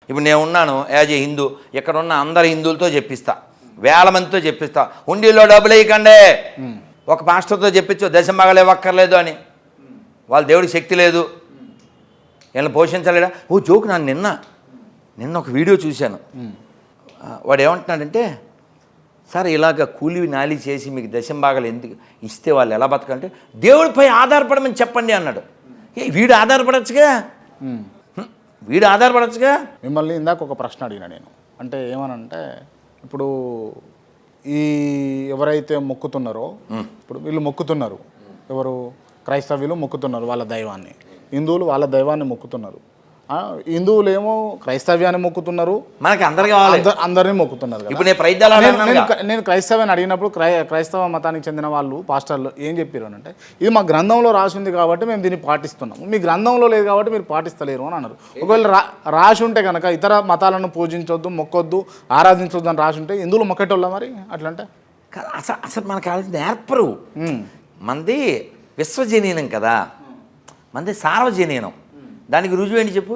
ఇప్పుడు నేను ఉన్నాను యాజ్ ఏ హిందూ, ఇక్కడ ఉన్న అందరు హిందువులతో చెప్పిస్తా, వేల మందితో చెప్పిస్తా, హుండీలో డబ్బులు వేయకండి. ఒక పాస్టర్తో చెప్పించు దశమగలు ఇవ్వక్కర్లేదు అని, వాళ్ళ దేవుడికి శక్తి లేదు, వీళ్ళని పోషించలేడా. ఓ జోక్, నన్ను నిన్న ఒక వీడియో చూశాను. వాడు ఏమంటున్నాడంటే, సార్ ఇలాగ కూలి నాలి చేసి మీకు దశంభాగాలు ఎందుకు ఇస్తే వాళ్ళు ఎలా బతకంటే దేవుడిపై ఆధారపడమని చెప్పండి అన్నాడు. వీడు ఆధారపడచ్చుగా, వీడు ఆధారపడచ్చుగా. మిమ్మల్ని ఇందాక ఒక ప్రశ్న అడిగిన నేను, అంటే ఏమనంటే ఇప్పుడు ఈ ఎవరైతే మొక్కుతున్నారో, ఇప్పుడు వీళ్ళు మొక్కుతున్నారు, ఎవరు క్రైస్తవులు మొక్కుతున్నారు వాళ్ళ దైవాన్ని, హిందువులు వాళ్ళ దైవాన్ని మొక్కుతున్నారు. హిందువులు ఏమో క్రైస్తవ్యాన్ని మొక్కుతున్నారు, మనకి అందరు కావాలి, అందరినీ మొక్కుతున్నారు. ఇప్పుడు నేను క్రైస్తవాన్ని అడిగినప్పుడు క్రైస్తవ మతానికి చెందిన వాళ్ళు పాస్టర్లు ఏం చెప్పారు అని అంటే, ఇది మా గ్రంథంలో రాసి ఉంది కాబట్టి మేము దీన్ని పాటిస్తున్నాము, మీ గ్రంథంలో లేదు కాబట్టి మీరు పాటిస్తలేరు అని అన్నారు. ఒకవేళ రాసి ఉంటే కనుక ఇతర మతాలను పూజించొద్దు, మొక్కొద్దు, ఆరాధించొద్దు అని రాసి ఉంటే హిందువులు మొక్కేటోళ్ళ మరి అట్లంటే? అసలు మనకు అది నేర్పరు. మంది విశ్వజనీనం కదా, మంది సార్వజనీనం. దానికి రుజువు ఏంటి చెప్పు?